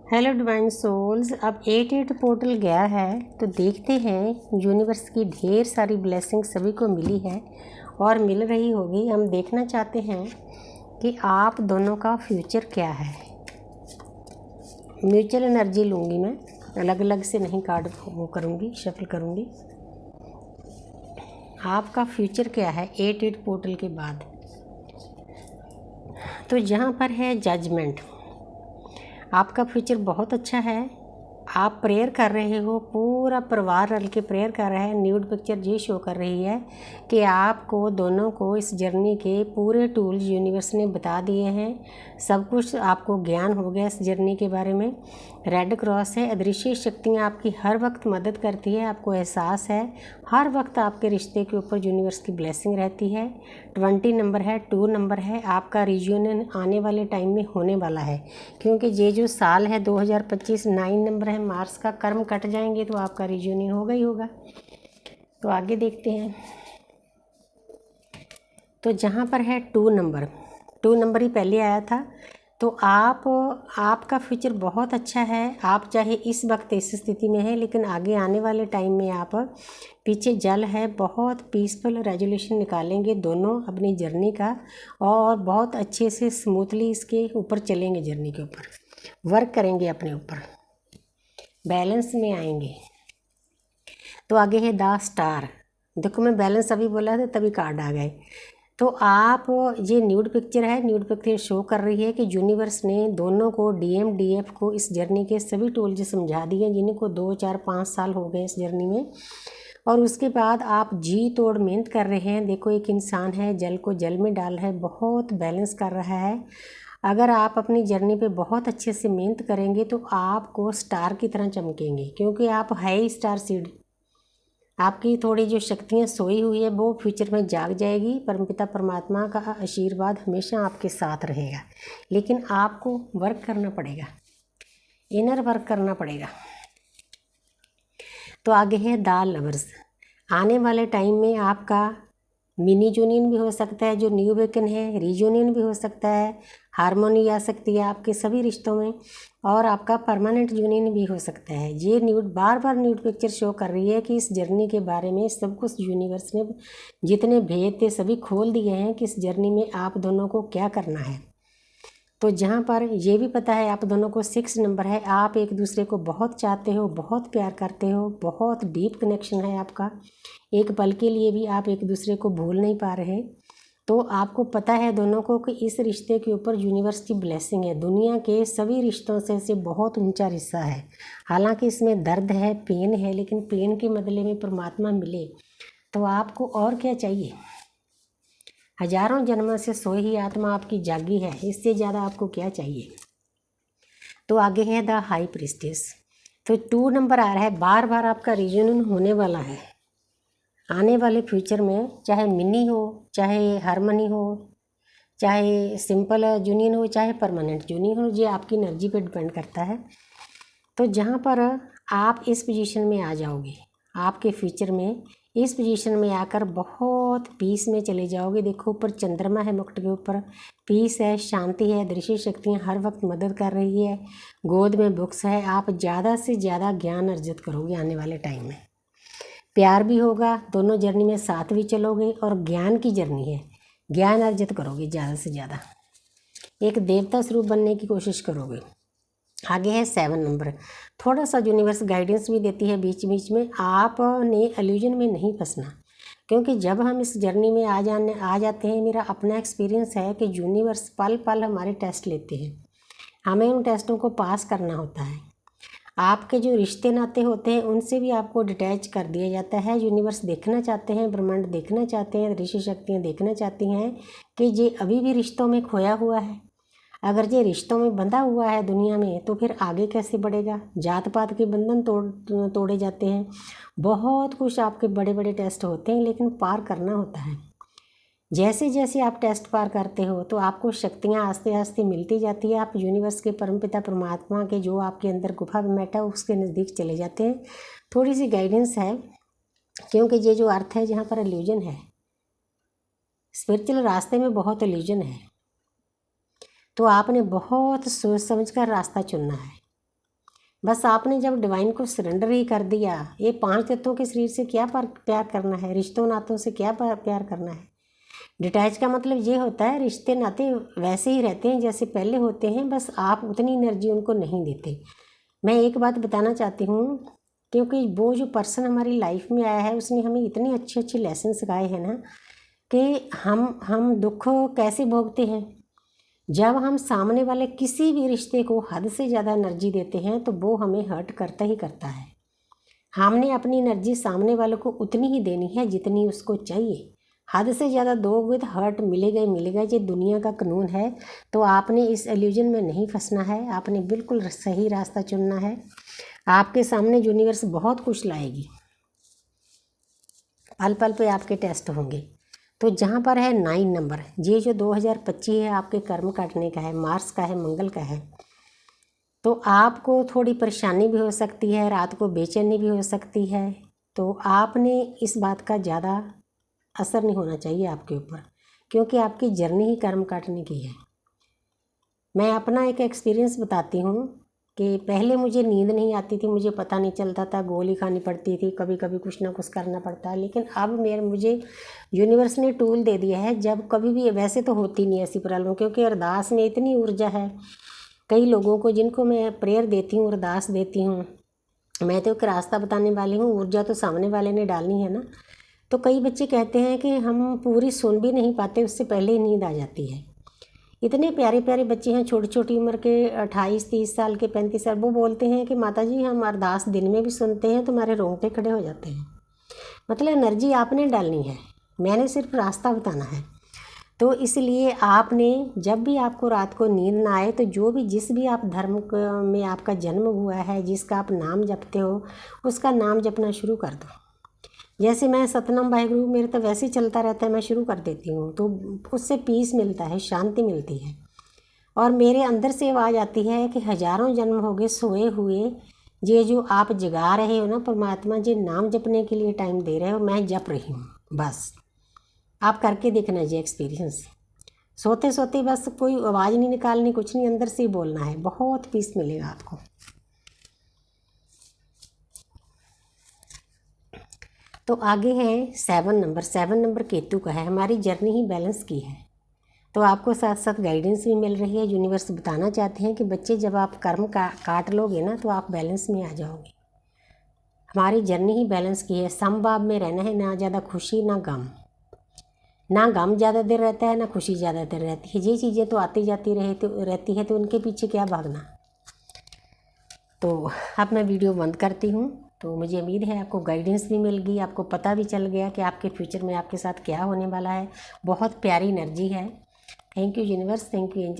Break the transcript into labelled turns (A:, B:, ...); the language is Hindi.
A: Hello divine souls. अब 88 पोर्टल गया है तो देखते हैं यूनिवर्स की ढेर सारी ब्लेसिंग सभी को मिली है और मिल रही होगी। हम देखना चाहते हैं कि आप दोनों का फ्यूचर क्या है। म्यूचुअल एनर्जी लूँगी मैं, अलग अलग से नहीं कार्ड वो करूँगी, शफल करूँगी। आपका फ्यूचर क्या है 88 पोर्टल के बाद। तो यहाँ पर है जजमेंट। आपका फ्यूचर बहुत अच्छा है। आप प्रेयर कर रहे हो, पूरा परिवार रल के प्रेयर कर रहा है। न्यूड पिक्चर ये शो कर रही है कि आपको दोनों को इस जर्नी के पूरे टूल्स यूनिवर्स ने बता दिए हैं। सब कुछ आपको ज्ञान हो गया इस जर्नी के बारे में। रेड क्रॉस है, अदृश्य शक्तियाँ आपकी हर वक्त मदद करती है। आपको एहसास है हर वक्त आपके रिश्ते के ऊपर यूनिवर्स की ब्लेसिंग रहती है। 20 नंबर है, 2 नंबर है। आपका रियूनियन आने वाले टाइम में होने वाला है, क्योंकि ये जो साल है 2025 9 नंबर है। मार्स का कर्म कट जाएंगे तो आपका रियूनियन होगा ही होगा। तो आगे देखते हैं। तो जहाँ पर है 2 नंबर, 2 नंबर ही पहले आया था। तो आपका फ्यूचर बहुत अच्छा है। आप चाहे इस वक्त इस स्थिति में है, लेकिन आगे आने वाले टाइम में आप पीछे जल है, बहुत पीसफुल रेजोल्यूशन निकालेंगे दोनों अपनी जर्नी का, और बहुत अच्छे से स्मूथली इसके ऊपर चलेंगे, जर्नी के ऊपर वर्क करेंगे, अपने ऊपर बैलेंस में आएंगे। तो आगे है द स्टार। देखो मैं बैलेंस अभी बोला था तभी कार्ड आ गए। तो आप ये न्यूड पिक्चर है, न्यूड पिक्चर शो कर रही है कि यूनिवर्स ने दोनों को DMDF को इस जर्नी के सभी टूल जो समझा दिए, जिनको 2 4 5 साल हो गए इस जर्नी में। और उसके बाद आप जी तोड़ मेहनत कर रहे हैं। देखो एक इंसान है, जल को जल में डाल रहा है, बहुत बैलेंस कर रहा है। अगर आप अपनी जर्नी पे बहुत अच्छे से मेहनत करेंगे तो आपको स्टार की तरह चमकेंगे, क्योंकि आप है ही स्टार सीड। आपकी थोड़ी जो शक्तियाँ सोई हुई है वो फ्यूचर में जाग जाएगी। परमपिता परमात्मा का आशीर्वाद हमेशा आपके साथ रहेगा, लेकिन आपको वर्क करना पड़ेगा, इनर वर्क करना पड़ेगा। तो आगे है द लवर्स। आने वाले टाइम में आपका मिनी यूनियन भी हो सकता है, जो न्यू वेकन है, रीयूनियन भी हो सकता है, हारमोनी आ सकती है आपके सभी रिश्तों में, और आपका परमानेंट यूनियन भी हो सकता है। ये न्यूड बार बार न्यूड पिक्चर शो कर रही है कि इस जर्नी के बारे में सब कुछ यूनिवर्स ने जितने भेद थे सभी खोल दिए हैं कि इस जर्नी में आप दोनों को क्या करना है। तो जहाँ पर ये भी पता है आप दोनों को 6 नंबर है। आप एक दूसरे को बहुत चाहते हो, बहुत प्यार करते हो, बहुत डीप कनेक्शन है आपका। एक पल के लिए भी आप एक दूसरे को भूल नहीं पा रहे। तो आपको पता है दोनों को कि इस रिश्ते के ऊपर यूनिवर्स की ब्लेसिंग है। दुनिया के सभी रिश्तों से बहुत ऊंचा रिश्ता है। हालांकि इसमें दर्द है, पेन है, लेकिन पेन के बदले में परमात्मा मिले तो आपको और क्या चाहिए। हजारों जन्मों से सोई ही आत्मा आपकी जागी है, इससे ज़्यादा आपको क्या चाहिए। तो आगे है द हाई प्रीस्टेस। तो 2 नंबर आ रहा है। बार बार आपका रियूनियन होने वाला है आने वाले फ्यूचर में, चाहे मिनी हो, चाहे हारमनी हो, चाहे सिंपल यूनियन हो, चाहे परमानेंट यूनियन हो। ये आपकी एनर्जी पे डिपेंड करता है। तो जहाँ पर आप इस पोजीशन में आ जाओगे, आपके फ्यूचर में इस पोजीशन में आकर बहुत पीस में चले जाओगे। देखो ऊपर चंद्रमा है, मुकुट के ऊपर पीस है, शांति है, दृश्य शक्तियाँ हर वक्त मदद कर रही है, गोद में बुक्स है। आप ज़्यादा से ज़्यादा ज्ञान अर्जित करोगे आने वाले टाइम में। प्यार भी होगा, दोनों जर्नी में साथ भी चलोगे, और ज्ञान की जर्नी है, ज्ञान अर्जित करोगे ज़्यादा से ज़्यादा। एक देवता स्वरूप बनने की कोशिश करोगे। आगे है 7 नंबर। थोड़ा सा यूनिवर्स गाइडेंस भी देती है बीच बीच में। आपने इल्यूजन में नहीं फंसना, क्योंकि जब हम इस जर्नी में आ जाते हैं, मेरा अपना एक्सपीरियंस है कि यूनिवर्स पल पल हमारे टेस्ट लेते हैं। हमें उन टेस्टों को पास करना होता है। आपके जो रिश्ते नाते होते हैं उनसे भी आपको डिटैच कर दिया जाता है। यूनिवर्स देखना चाहते हैं, ब्रह्मांड देखना चाहते हैं, ऋषि शक्तियाँ देखना चाहती हैं कि ये अभी भी रिश्तों में खोया हुआ है। अगर ये रिश्तों में बंधा हुआ है दुनिया में, तो फिर आगे कैसे बढ़ेगा। जात पात के बंधन तोड़े जाते हैं। बहुत कुछ आपके बड़े बड़े टेस्ट होते हैं, लेकिन पार करना होता है। जैसे जैसे आप टेस्ट पार करते हो तो आपको शक्तियाँ आस्ते आस्ते मिलती जाती है। आप यूनिवर्स के परमपिता परमात्मा के जो आपके अंदर गुफा में बैठा है उसके नज़दीक चले जाते हैं। थोड़ी सी गाइडेंस है, क्योंकि ये जो अर्थ है जहाँ पर इल्यूजन है, स्पिरिचुअल रास्ते में बहुत इल्यूजन है। तो आपने बहुत सोच समझ कर रास्ता चुनना है। बस आपने जब डिवाइन को सरेंडर ही कर दिया, ये 5 तत्वों के शरीर से क्या प्यार करना है, रिश्तों नातों से क्या प्यार करना है। डिटैच का मतलब ये होता है रिश्ते नाते वैसे ही रहते हैं जैसे पहले होते हैं, बस आप उतनी एनर्जी उनको नहीं देते। मैं एक बात बताना चाहती हूँ, क्योंकि वो जो पर्सन हमारी लाइफ में आया है उसने हमें इतने अच्छे अच्छे लेसन सिखाए हैं ना कि हम दुख कैसे भोगते हैं। जब हम सामने वाले किसी भी रिश्ते को हद से ज़्यादा एनर्जी देते हैं तो वो हमें हर्ट करता ही करता है। हमने अपनी एनर्जी सामने वाले को उतनी ही देनी है जितनी उसको चाहिए। हद से ज़्यादा दोगे तो हर्ट मिलेगा ही मिलेगा, ये दुनिया का कानून है। तो आपने इस इल्यूजन में नहीं फंसना है, आपने बिल्कुल सही रास्ता चुनना है। आपके सामने यूनिवर्स बहुत कुछ लाएगी, पल पल पे आपके टेस्ट होंगे। तो जहाँ पर है 9 नंबर, ये जो 2025 है आपके कर्म काटने का है, मार्स का है, मंगल का है। तो आपको थोड़ी परेशानी भी हो सकती है, रात को बेचैनी भी हो सकती है। तो आपने इस बात का ज़्यादा असर नहीं होना चाहिए आपके ऊपर, क्योंकि आपकी जर्नी ही कर्म काटने की है। मैं अपना एक एक्सपीरियंस बताती हूँ कि पहले मुझे नींद नहीं आती थी, मुझे पता नहीं चलता था, गोली खानी पड़ती थी, कभी कभी कुछ ना कुछ करना पड़ता है। लेकिन अब मुझे यूनिवर्स ने टूल दे दिया है, जब कभी भी, वैसे तो होती नहीं ऐसी प्रॉब्लम, क्योंकि अरदास में इतनी ऊर्जा है। कई लोगों को जिनको मैं प्रेयर देती हूँ, अरदास देती हूँ, मैं तो एक रास्ता बताने वाली हूँ, ऊर्जा तो सामने वाले ने डालनी है ना। तो कई बच्चे कहते हैं कि हम पूरी सुन भी नहीं पाते, उससे पहले ही नींद आ जाती है। इतने प्यारे प्यारे बच्चे हैं, छोटी छोटी उम्र के, 28-30 साल के, 35 साल, वो बोलते हैं कि माता जी हम अरदास दिन में भी सुनते हैं तो हमारे रोंगटे खड़े हो जाते हैं। मतलब एनर्जी आपने डालनी है, मैंने सिर्फ रास्ता बताना है। तो इसलिए आपने, जब भी आपको रात को नींद ना आए, तो जो भी, जिस भी आप धर्म में आपका जन्म हुआ है, जिसका आप नाम जपते हो, उसका नाम जपना शुरू कर दो। जैसे मैं सतनाम वाहिगुरु, मेरे तो वैसे ही चलता रहता है, मैं शुरू कर देती हूँ तो उससे पीस मिलता है, शांति मिलती है। और मेरे अंदर से आवाज़ आती है कि हजारों जन्म हो गए सोए हुए, ये जो आप जगा रहे हो ना परमात्मा जी, नाम जपने के लिए टाइम दे रहे हो, मैं जप रही हूँ। बस आप करके देखना जी एक्सपीरियंस। सोते सोते बस कोई आवाज़ नहीं निकालनी, कुछ नहीं, अंदर से ही बोलना है, बहुत पीस मिलेगा आपको। तो आगे है 7 नंबर। 7 नंबर केतु का है, हमारी जर्नी ही बैलेंस की है। तो आपको साथ साथ गाइडेंस भी मिल रही है। यूनिवर्स बताना चाहते हैं कि बच्चे जब आप कर्म काट लोगे ना तो आप बैलेंस में आ जाओगे। हमारी जर्नी ही बैलेंस की है, समभाव में रहना है, ना ज़्यादा खुशी ना गम। ना गम ज़्यादा देर रहता है, ना खुशी ज़्यादा देर रहती है। ये चीज़ें तो आती जाती रहती है, तो उनके पीछे क्या भागना। तो अब मैं वीडियो बंद करती हूँ। तो मुझे उम्मीद है आपको गाइडेंस भी मिल गई, आपको पता भी चल गया कि आपके फ्यूचर में आपके साथ क्या होने वाला है। बहुत प्यारी एनर्जी है। Thank you universe, thank you angel.